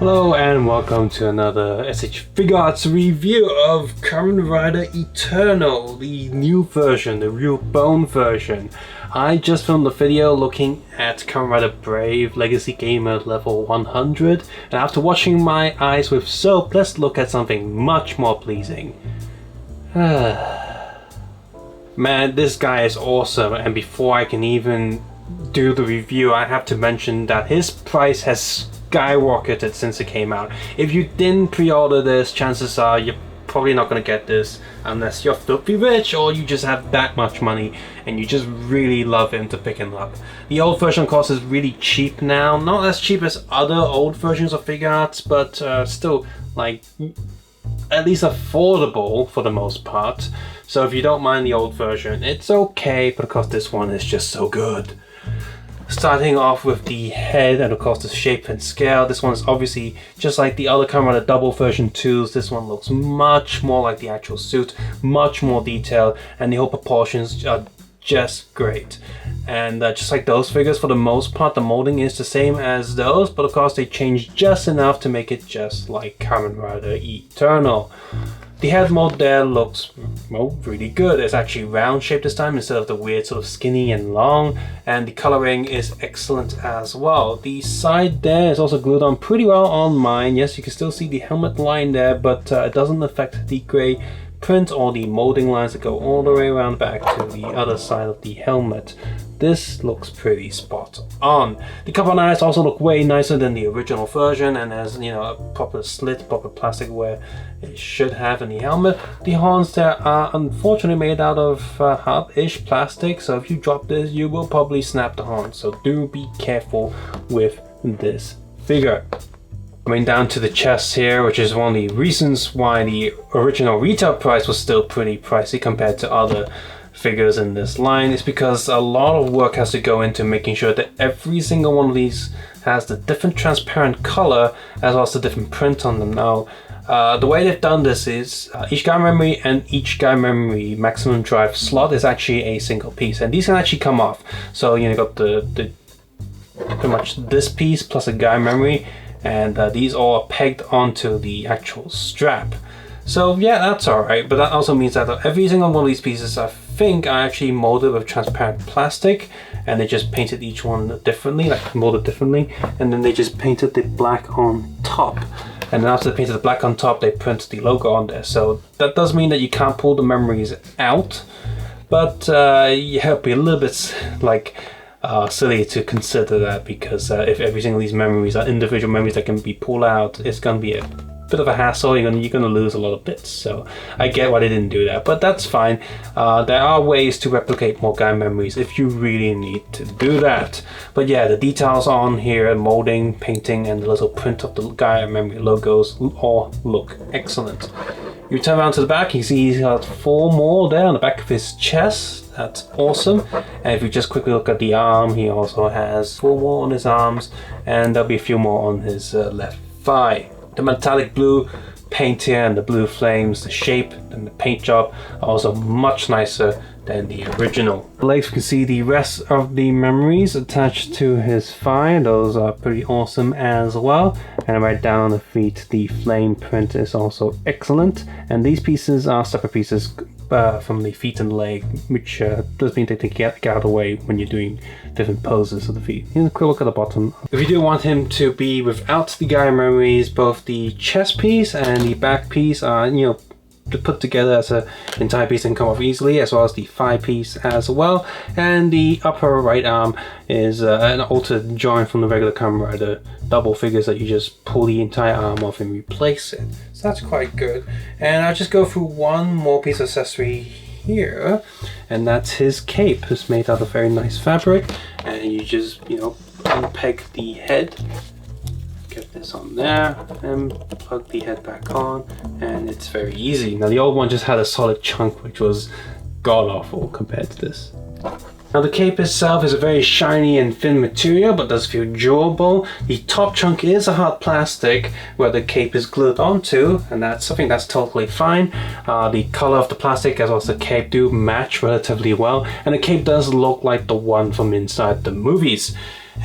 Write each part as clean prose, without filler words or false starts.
Hello and welcome to another SH Figuarts review of Kamen Rider Eternal, the new version, the real bone version. I just filmed a video looking at Kamen Rider Brave Legacy Gamer level 100, and after washing my eyes with soap, let's look at something much more pleasing. Man, this guy is awesome, and before I can even do the review, I have to mention that his price has skyrocketed since it came out. If you didn't pre-order this, chances are you're probably not going to get this unless you're filthy rich or you just have that much money and you just really love him to pick him up. The old version, of course, is really cheap now. Not as cheap as other old versions of Figuarts, but still, like, at least affordable for the most part. So if you don't mind the old version, it's okay, but of course this one is just so good. Starting off with the head and of course the shape and scale. This one is obviously just like the other Kamen Rider double version 2s. This one looks much more like the actual suit, much more detailed, and the whole proportions are just great. And just like those figures, for the most part the molding is the same as those, but of course they changed just enough to make it just like Kamen Rider Eternal. The head mold there looks, well, really good. It's actually round shaped this time instead of the weird sort of skinny and long, and the coloring is excellent as well. The side there is also glued on pretty well on mine. Yes, you can still see the helmet line there, but it doesn't affect the grey print or the molding lines that go all the way around back to the other side of the helmet. This looks pretty spot on. The carbon eyes also look way nicer than the original version, and has, you know, a proper slit, proper plastic where it should have in the helmet. The horns there are unfortunately made out of hard-ish plastic, so if you drop this you will probably snap the horn, so do be careful with this figure. Coming down to the chest here, which is one of the reasons why the original retail price was still pretty pricey compared to other figures in this line, is because a lot of work has to go into making sure that every single one of these has the different transparent color as well as the different print on them. Now, the way they've done this is each guide memory and each guide memory maximum drive slot is actually a single piece, and these can actually come off. So you got the pretty much this piece plus a guide memory, and these all are pegged onto the actual strap. So yeah, that's alright, but that also means that every single one of these pieces I think are actually molded with transparent plastic, and they just painted each one differently, like molded differently, and then they just painted the black on top. And then after they painted the black on top, they printed the logo on there. So that does mean that you can't pull the memories out, but yeah, it'd be a little bit like silly to consider that, because if every single of these memories are individual memories that can be pulled out, it's going to be a bit of a hassle. You're gonna lose a lot of bits. So I get why they didn't do that, but that's fine. There are ways to replicate more guide memories if you really need to do that. But yeah, the details on here, molding, painting, and the little print of the guide memory logos all look excellent. You turn around to the back, you see he's got 4 more there on the back of his chest. That's awesome. And if you just quickly look at the arm, he also has 4 more on his arms, and there'll be a few more on his left thigh. The metallic blue paint here and the blue flames, the shape and the paint job are also much nicer than the original. The legs, you can see the rest of the memories attached to his thigh. Those are pretty awesome as well. And right down on the feet, the flame print is also excellent. And these pieces are separate pieces from the feet and leg, which does mean that they get out of the way when you're doing different poses of the feet. Here's a quick look at the bottom. If you do want him to be without the guide memories, both the chest piece and the back piece are, you know, put together as an entire piece and come off easily, as well as the thigh piece as well. And the upper right arm is an altered joint from the regular Kamen Rider double figures that you just pull the entire arm off and replace it. So that's quite good. And I'll just go through one more piece of accessory here, and that's his cape. It's made out of very nice fabric, and you just, you know, unpeg the head, get this on there, and plug the head back on, and it's very easy. Now the old one just had a solid chunk, which was god awful compared to this. Now the cape itself is a very shiny and thin material, but does feel durable. The top chunk is a hard plastic where the cape is glued onto, and that's something that's totally fine. The color of the plastic as well as the cape do match relatively well, and the cape does look like the one from inside the movies.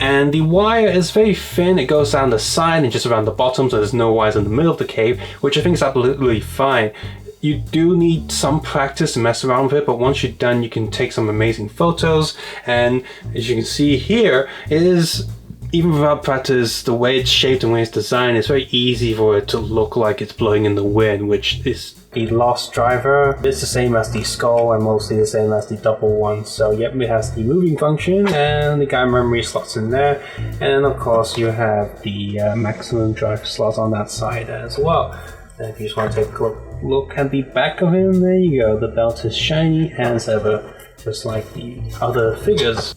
And the wire is very thin, it goes down the side and just around the bottom, so there's no wires in the middle of the cape, which I think is absolutely fine. You do need some practice to mess around with it, but once you're done you can take some amazing photos. And as you can see here, it is, even without practice, the way it's shaped and the way it's designed, it's very easy for it to look like it's blowing in the wind, which is the lost driver. It's the same as the skull and mostly the same as the double one. So yep, it has the moving function and the guy memory slots in there. And of course you have the maximum drive slots on that side as well. And if you just want to take a quick look at the back of him, there you go. The belt is shiny as ever, just like the other figures.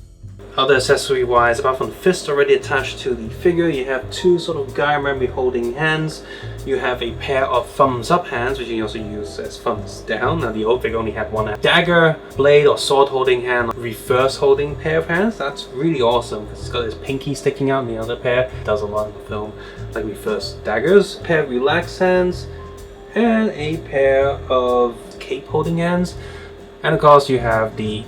Other accessory wise, apart from the fist already attached to the figure, you have two sort of guy memory holding hands. You have a pair of thumbs up hands, which you can also use as thumbs down. Now the old figure only had one dagger, blade or sword holding hand, reverse holding pair of hands. That's really awesome because it's got this pinky sticking out, and the other pair does a lot in the film, like reverse daggers. A pair of relaxed hands and a pair of cape holding hands. And of course you have the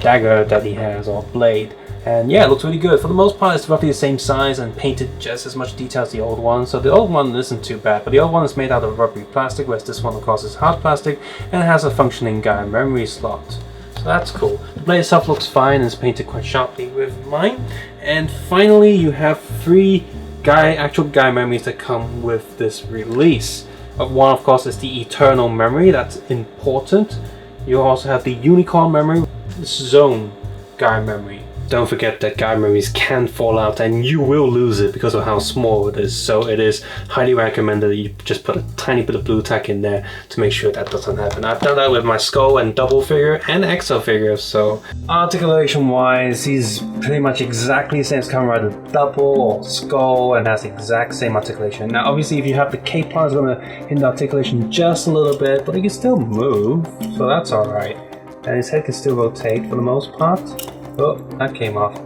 dagger that he has, or blade. And yeah, it looks really good. For the most part, it's roughly the same size and painted just as much detail as the old one. So the old one isn't too bad, but the old one is made out of rubbery plastic, whereas this one of course is hard plastic and has a functioning guy memory slot. So that's cool. The blade itself looks fine and is painted quite sharply with mine. And finally, you have three actual guy memories that come with this release. One of course is the eternal memory, that's important. You also have the unicorn memory, zone guy memory. Don't forget that guy memories can fall out and you will lose it because of how small it is. So it is highly recommended that you just put a tiny bit of blue tack in there to make sure that doesn't happen. I've done that with my skull and double figure and XL figure. So articulation wise, he's pretty much exactly the same as Kamen Rider double or skull and has the exact same articulation. Now obviously if you have the cape on, it's going to hinder articulation just a little bit, but he can still move, so that's alright. And his head can still rotate for the most part. Oh, that came off.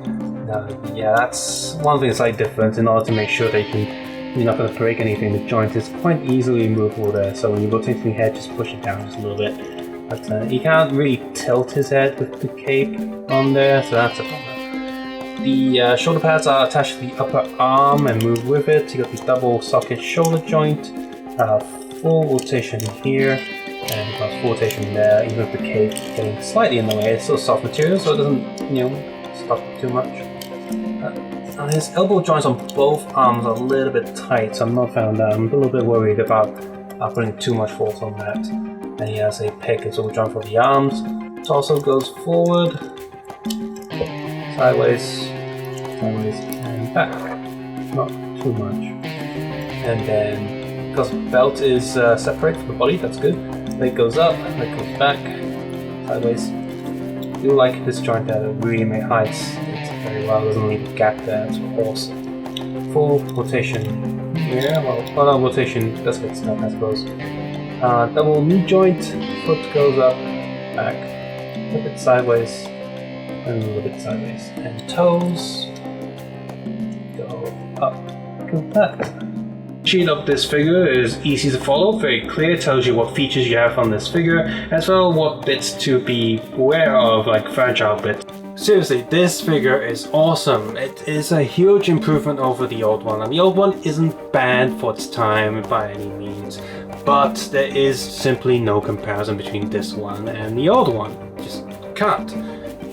Yeah, that's one thing that's slightly different. In order to make sure that you're not going to break anything, the joint is quite easily movable there. So when you rotate the head, just push it down just a little bit. But you can't really tilt his head with the cape on there, so that's a problem. The shoulder pads are attached to the upper arm and move with it. You got the double socket shoulder joint, full rotation here. And got full rotation there, even with the cape getting slightly in the way. It's still soft material, so it doesn't, stop it too much. And his elbow joints on both arms are a little bit tight, so I'm not found that. I'm a little bit worried about putting too much force on that. And he has a peg and sort of joint for the arms. It also goes forward, sideways, and back. Not too much. And then, because the belt is separate from the body, that's good. Leg goes up, leg goes back, sideways. I do like this joint that really hides it very well, doesn't leave a gap there, it's awesome. Full rotation here, well not rotation, that's good stuff I suppose. Double knee joint, foot goes up, back, a little bit sideways, and a little bit sideways. And toes go up, like that. The sheet of this figure is easy to follow, very clear, tells you what features you have on this figure, as well as what bits to be aware of, like fragile bits. Seriously, this figure is awesome. It is a huge improvement over the old one, and the old one isn't bad for its time by any means, but there is simply no comparison between this one and the old one. Just can't.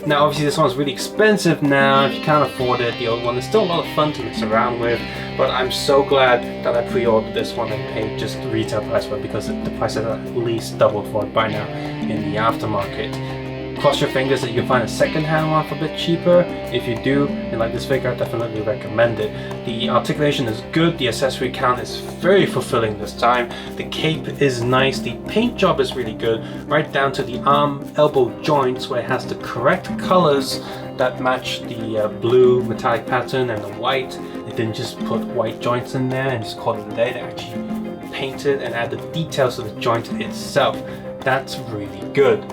Now obviously this one's really expensive now. If you can't afford it, the old one is still a lot of fun to mess around with, but I'm so glad that I pre-ordered this one and paid just the retail price for it, because the price has at least doubled for it by now in the aftermarket. Cross your fingers that you can find a second-hand one for a bit cheaper. If you do and like this figure, I definitely recommend it. The articulation is good, the accessory count is very fulfilling this time, the cape is nice, the paint job is really good, right down to the arm elbow joints where it has the correct colors that match the blue metallic pattern and the white. They didn't just put white joints in there and just call it a day, they actually painted and added details to the joint itself. That's really good.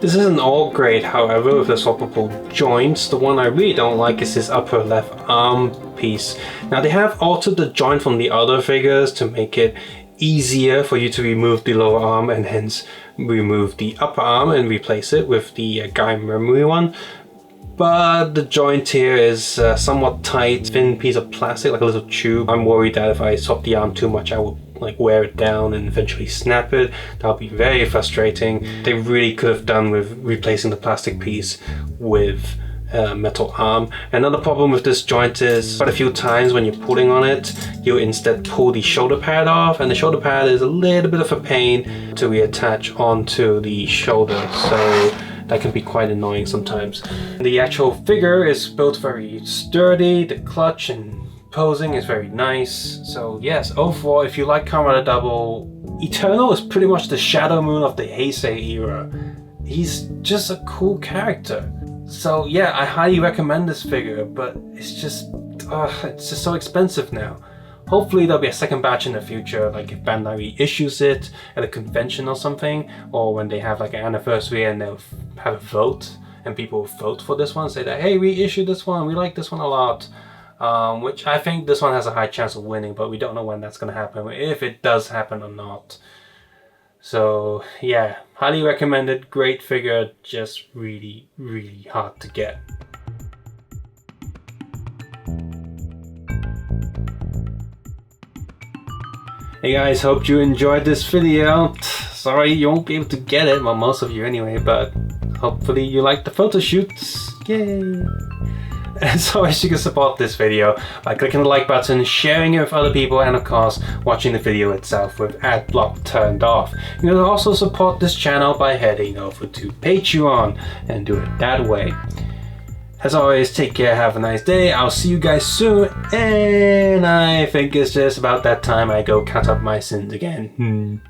This isn't all great, however, with the swappable joints. The one I really don't like is this upper left arm piece. Now they have altered the joint from the other figures to make it easier for you to remove the lower arm and hence remove the upper arm and replace it with the guy memory one. but the joint here is somewhat tight, thin piece of plastic, like a little tube. I'm worried that if I swap the arm too much, I will like wear it down and eventually snap it. That'll be very frustrating. They really could have done with replacing the plastic piece with metal arm. Another problem with this joint is quite a few times when you're pulling on it, you instead pull the shoulder pad off, and the shoulder pad is a little bit of a pain to reattach onto the shoulder, so that can be quite annoying sometimes. The actual figure is built very sturdy, the clutch and posing is very nice. So yes, overall, if you like Kamen Rider Double, Eternal is pretty much the Shadow Moon of the Heisei era. He's just a cool character. So yeah, I highly recommend this figure, but it's just so expensive now. Hopefully there'll be a second batch in the future, like if Bandai reissues it at a convention or something, or when they have like an anniversary and they'll have a vote and people will vote for this one, say that, hey, reissue this one, we like this one a lot. Which I think this one has a high chance of winning, but we don't know when that's going to happen, if it does happen or not. So yeah, highly recommended, great figure, just really, really hard to get. Hey guys, hope you enjoyed this video. Sorry you won't be able to get it, well most of you anyway, but hopefully you liked the photo shoots. Yay! As always, you can support this video by clicking the like button, sharing it with other people, and of course watching the video itself with ad block turned off. You can also support this channel by heading over to Patreon and do it that way. As always, take care, have a nice day, I'll see you guys soon, and I think it's just about that time I go count up my sins again.